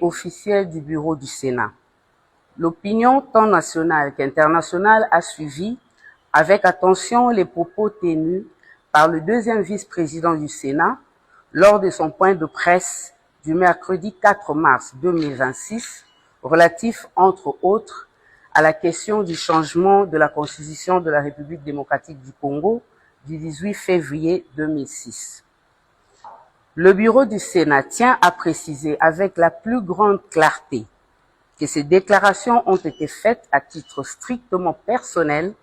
Officiel du bureau du Sénat. L'opinion tant nationale qu'internationale a suivi avec attention les propos tenus par le deuxième vice-président du Sénat lors de son point de presse du mercredi 4 mars 2026, relatif, entre autres, à la question du changement de la Constitution de la République démocratique du Congo du 18 février 2006. Le bureau du Sénat tient à préciser avec la plus grande clarté que ces déclarations ont été faites à titre strictement personnel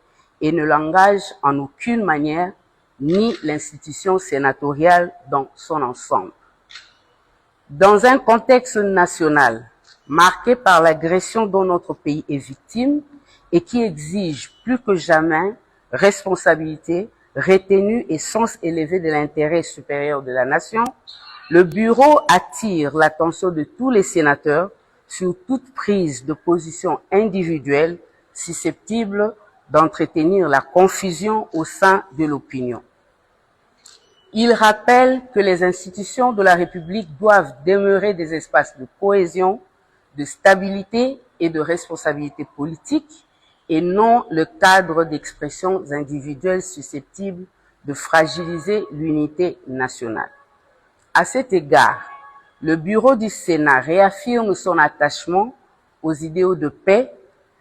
et ne l'engagent en aucune manière ni l'institution sénatoriale dans son ensemble. Dans un contexte national marqué par l'agression dont notre pays est victime et qui exige plus que jamais responsabilité, retenue et sens élevé de l'intérêt supérieur de la nation, le bureau attire l'attention de tous les sénateurs sur toute prise de position individuelle susceptible d'entretenir la confusion au sein de l'opinion. Il rappelle que les institutions de la République doivent demeurer des espaces de cohésion, de stabilité et de responsabilité politique et non le cadre d'expressions individuelles susceptibles de fragiliser l'unité nationale. À cet égard, le bureau du Sénat réaffirme son attachement aux idéaux de paix,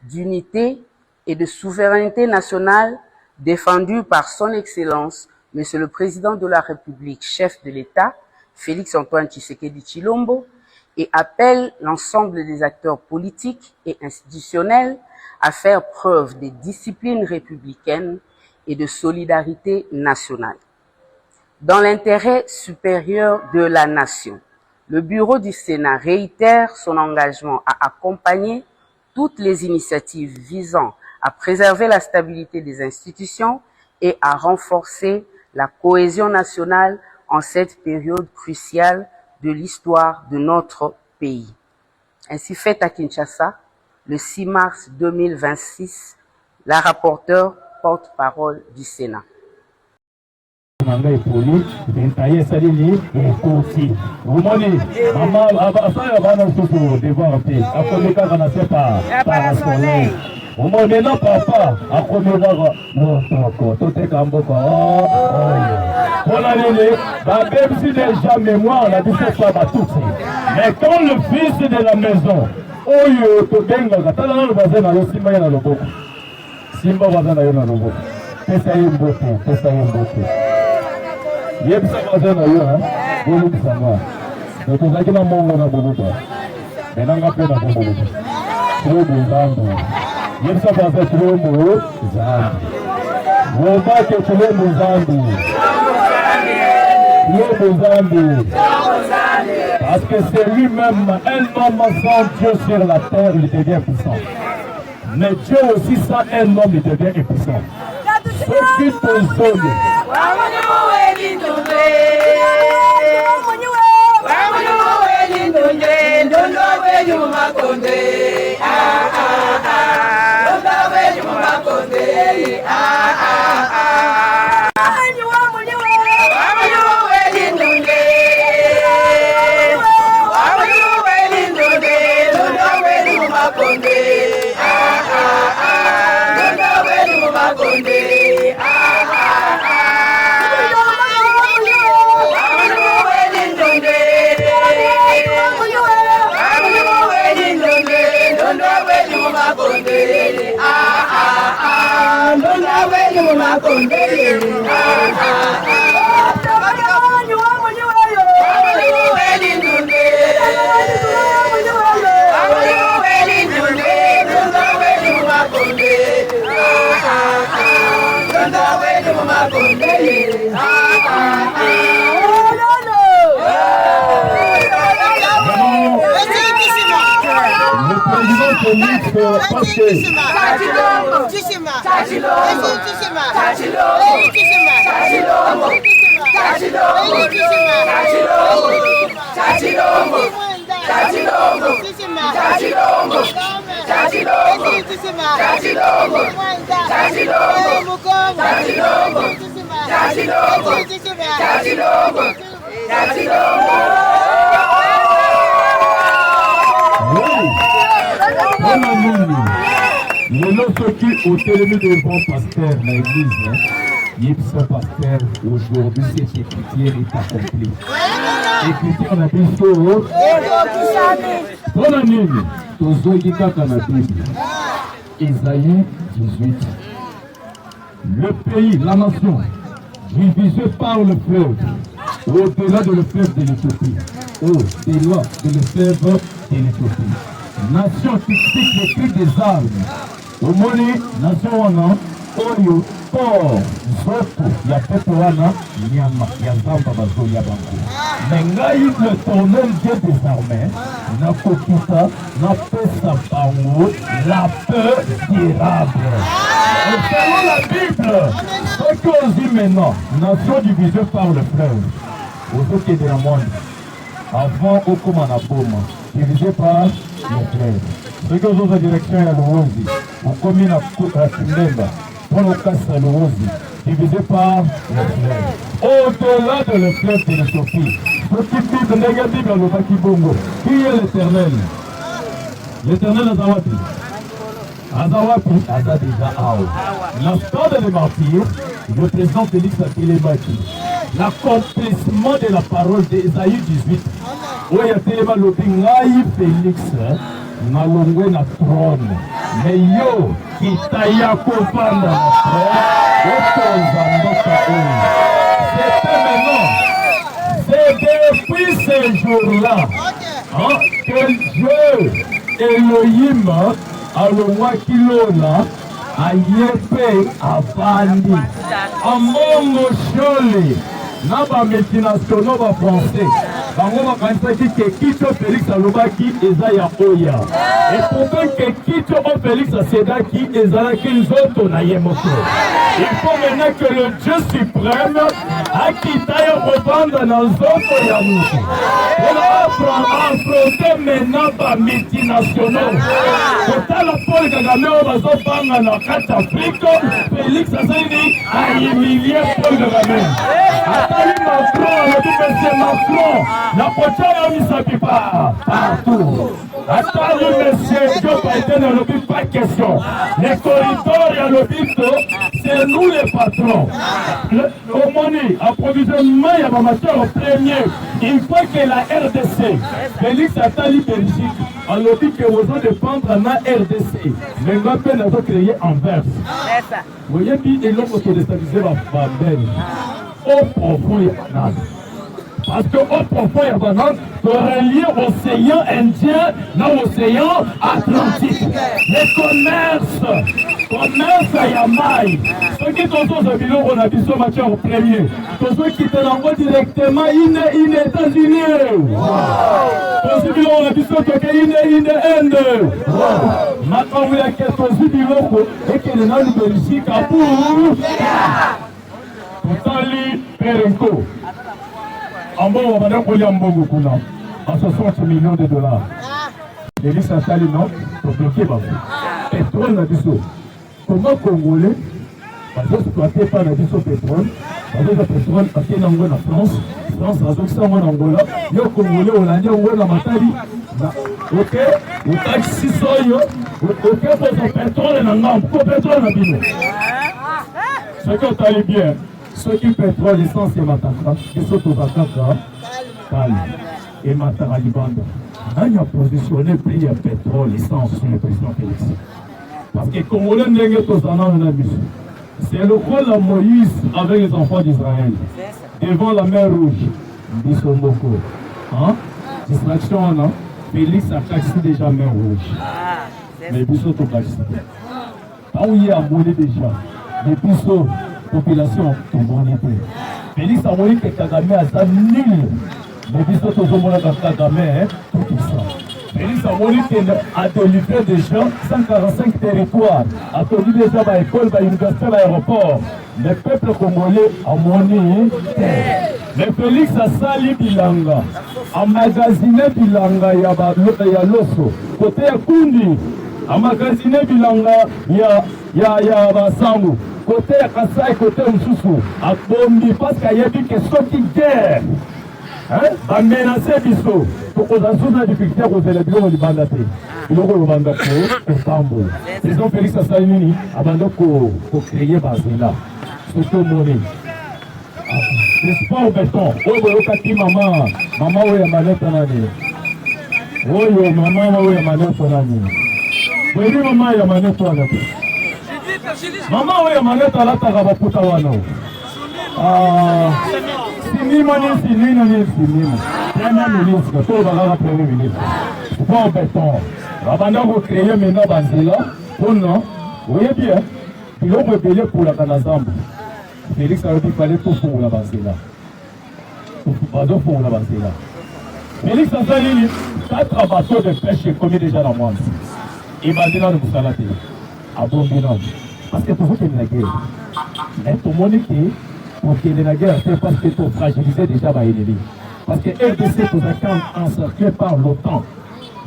d'unité et de souveraineté nationale défendus par son Excellence, Monsieur le Président de la République, chef de l'État, Félix-Antoine Tshisekedi Tshilombo, et appelle l'ensemble des acteurs politiques et institutionnels à faire preuve de discipline républicaine et de solidarité nationale. Dans l'intérêt supérieur de la nation, le bureau du Sénat réitère son engagement à accompagner toutes les initiatives visant à préserver la stabilité des institutions et à renforcer la cohésion nationale en cette période cruciale de l'histoire de notre pays. Ainsi fait à Kinshasa, le 6 mars 2026, la rapporteure porte-parole du Sénat. Papa, même si les gens mémoire, on a dit c'est pas tout. Mais quand le fils de la maison, Oyo, to benga, katana le bazin na Simba na loboko. Simba bazin na yo na loboko. Pesa yimbote, pesa yimbote. Yebisa bazin na yo, hein? Bolu bisanga. Donc on a dit na mongo na boluba. Benanga pe na boluba. Trop buzando. Yebisa bazin trop buzando. Woba ke trop buzando. Parce que c'est lui-même, un homme sans Dieu sur la terre, il devient puissant. Mais Dieu aussi, sans un homme, il devient puissant. Ce qui te sonne. ceux qui ont télémis devant pasteur dans l'église, ils sont pasteurs aujourd'hui, cette écriture est accomplie. L'écriture n'a plus de pour la nuit, tous ceux qui sont dans la Bible. Isaïe 18. Le pays, la nation, divisé par le fleuve, au-delà de le fleuve de l'Éthiopie, au-delà de le fleuve de l'Éthiopie. Nation qui pique les cris des armes. Au moni, nation wana, oyo, port, zoto, ya pepe wana, nyama, ya zamba bazo ya bango. Mengai le tournel Dieu des armées, na kokita, na pesa bango, la peur durable. Selon la Bible, ce qu'on dit maintenant, nation divisée par le fleuve, aux autres de la monde, avant au Komanaboma, divisé par le fleuve. Ce que vous avez direction à l'Ouozi, au commune à Kindemba, pour le casse à l'Ouozi, divisé par le fleuve. Au-delà de le fleuve de l'Éthiopie, ce qui dit négatif à l'Obaki Bongo, qui est l'Éternel? L'Éternel Azawati. Azawapi, Aza déjà Ao. L'instant de martyrs, le président Félix Atelemaki, l'accomplissement de la parole d'Ésaïe 18, où il y a tellement l'opingaï Félix, na longwe na trône. Mais yo, qui taïa kopanda na trône, c'était maintenant, c'est depuis ce jour-là, que Dieu, Elohim, alongwa kilona ayepe abandi amongo shole na bamultinationaux bafrançais bango bakanisaki ke kito Félix alobaki eza ya oya et pourtant ke kito o Félix asedaki ezalaki nzoto na ye moko. Il faut maintenant que le Dieu suprême akita yo kobanda na nzoto ya moto mpona affronter maintenant bamultinationaux kotala Paul Kagame oyo bazobanga na kati Afrique. Félix azali ahumilie Paul Kagame atali Macron alobi monsieur Macron na kotia yo misapi partout atali monsieur Joe Biden alobi pas question les corridors ya lobito c'est nous les patrons. Au moni approvisionnement ya ba matière premier il faut que la RDC Félix atali Belgique alobi que besoin de prendre na RDC mais nga pe nazo créer Anvers oyebi eloko to déstabiliser ba belle au profond ya banane parce que au profond ya banane to relier océan Indien na océan Atlantique le commerce ya mai soki tozoza biloko na biso matière premier tozokita nango directement ine États-Unis tozi biloko na biso toke ine Inde makambo yake tozi biloko ekende nanu Belgique apu totali Perenco ambongo babanda kolia mbongo kuna à 60 millions de dollars. Félix atali non tobloke bango pétrole na biso. Comment Congolais, parce que tu pas la biso pétrole, parce que le pétrole a été dans la France a aussi en Angola, il y a Congolais, Hollandais, on la matari, ok, ou taxi soyo, ok, pour le pétrole dans l'âme, pour le pétrole dans l'âme. Ce que tu allais bien, ce qui pétrole, l'essence est mataka, et ce que tu vas faire, et matara libanda. Il a positionné le prix à pétrole, l'essence sur le président Félix. Parce que Congolais c'est le rôle de Moïse avec les enfants d'Israël devant la mer rouge. Bisomoko. Distraction, non? Félix a taxé déjà mer rouge. Mais Bissot a taxé. Quand il y a monnaie déjà, les Bissot, population, sont monnaie. Félix a monnaie que Kagame a ça nul. Mais Bissot a monnaie que Kagame, tout ça. Félix a délivré déjà 145 territoires, a connu déjà par l'école, par l'université, par l'aéroport. Le peuple congolais a monné terre. Mais Félix a sali bilanga, a magasiné bilanga ya loso, côté ya Kundi, a magasiné bilanga ya Basangu, côté ya Kasai, côté Msusu, a bombi parce qu'il y a dit que ce qui guerre. bamenase biso tokozasuza difficulté kozela biloko libanda te biloko yobanda kotambola président félix asali nini abanda kocreye bazela soki omoni sport beton oyo boyokaki mama oyo ya maneta nani oyo mama oyo ya maneta nani boyebi mama ya maneta wana te mama oyo ya maneta alataka baputa wana sinima ni sinina ni sinima premier ministre to bakaka premier ministre sport beton babanda kocreye mena banzela mpona oyebi biloko ebele ekolaka na zamba félix alobi fale tofongola banzela bazofongola banzela félix asali nini 4 bateaux de pêche ekomi déjà na mwanzi ebandi nano mosala te abombi nano parce que tozokende na guerre mais tomoni ke okende na guerre te parce que tofragilise déjà baennemi parce que RDC tozalaki encerclé par l'OTAN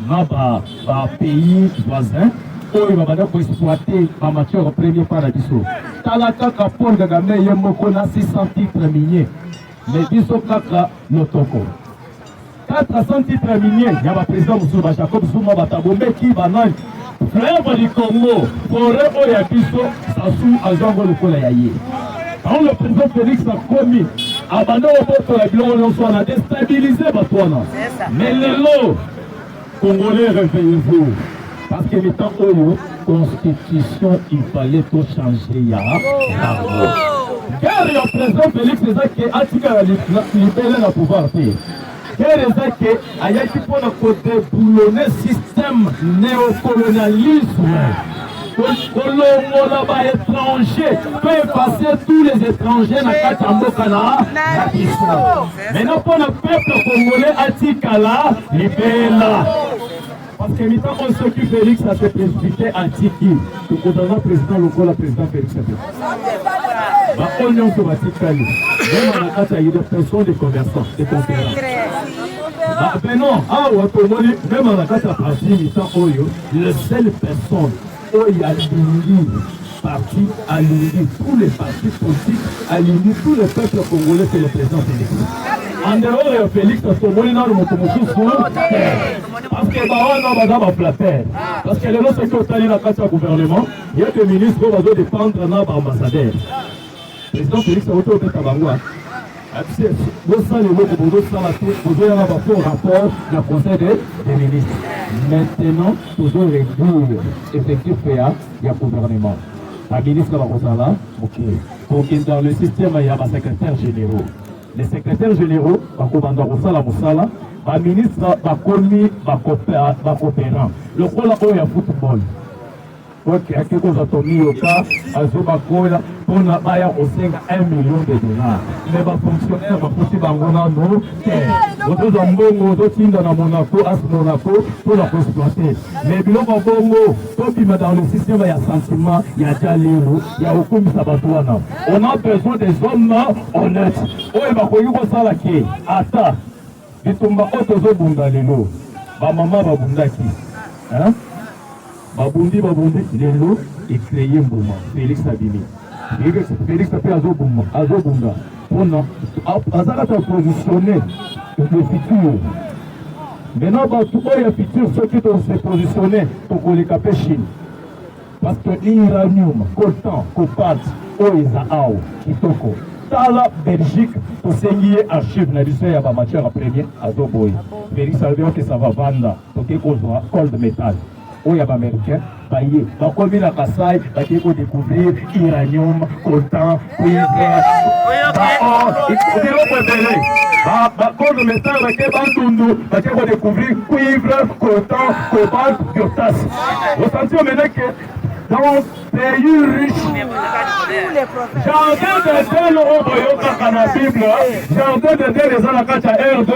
na bapays voisins oyo babanda koexploite bamatière premier par na biso tala kaka Paul Kagame ye moko na 600 titres miniers mais biso kaka lotoko 400 titres miniers ya baprésident mosusu bajacob zuma batabomeki banani fleuve du Congo forêt oyo ya biso sasu azwango lokola ya ye quand le président Félix a commis abanda obotola biloko nyonso wana déstabilise bato wana mais lelo Congolais réveillez-vous parce que le temps oyo constitution il fallait tout changer ya guerre ya président Félix ezaki atikala libele na pouvoir te guerre ezaki ayaki mpona kodeboulonner système néocolonialisme kolongola baétranger peut effacer tous les étrangers na kati ya mboka na biso maintenant mpona peuple congolais atikala libela parce que mitan oyo soki félix ase précipité atiki tokozala président lokola président félix ate baoyo nyonso batikali mema na kati ya idépression de conversant de conférence benon awa tomoni mema na kati ya parti mitan oyo le seule personne oyo alingi parti alingi tous les partis politiques alingi tous les peuples congolais c'est le président félix en dehors ya félix tomoni nano moto mosusu parce que bawana baza baflater parce que lelo soki otali na kati ya gouvernement yeke ministre oyo bazodépendre na baambassadeur président félix auto obeta bango bosala eloko bozosala te bozoyanga bafort rapport na conseil des ministres maintenant tozoréduire effectif ya gouvernement baministre bakozala kokende dans le système ya basecrétaire généraux les secrétaires généraux bakobanda kosala mosala baministre bakomi bakopérant lokola oyo ya football ok akekoza tomiyoka azobakola mpona baya kosenga 1 million de dollars mais bafonctionnaire bakosi bango nano te ozozwa mbongo ozotinda na monaco as monaco mpona koexploite mais biloko bongo tobima dans le système ya sentiment ya tia lelo ya kokumisa bato wana on a besoin des hommes honnêtes oyo bakoki kosala ke ata bitumba oyo tozobunda lelo bamama babundaki babundi lelo ecreye mbuma félix abimi félix mpe azobunda mpona azalaka positionne le futur maintenant bato oyo ya futur soki tose positionne tokoleka mpe chine parce que iranium coltan copate oyo eza awa kitoko tala belgique tosengi ye archive na biso ya bamatière premier azoboye félix alobi oke ça va vanda toke kozwa cold métal oyo ya baaméricain baye bakomi na kasai bakei kodécouvrir iranium coltan cuivre biloko ebele bacold métal bakei bandundu bakei kodécouvrir cuivre coltan cobalt biotas osanti omeneke dans pays riche jardin d'Éden oyo boyokaka na bible jardin d'Éden eza na kati ya R2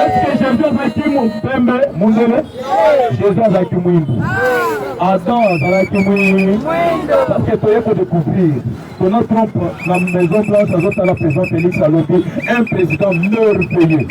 est-ce que Jésus azalaki pembe mundele Jésus azalaki mwindu Adam azalaki mwindu parce que toye kodécouvrir tona trompe na maison blanche azotala président Félix alobi un président merveilleux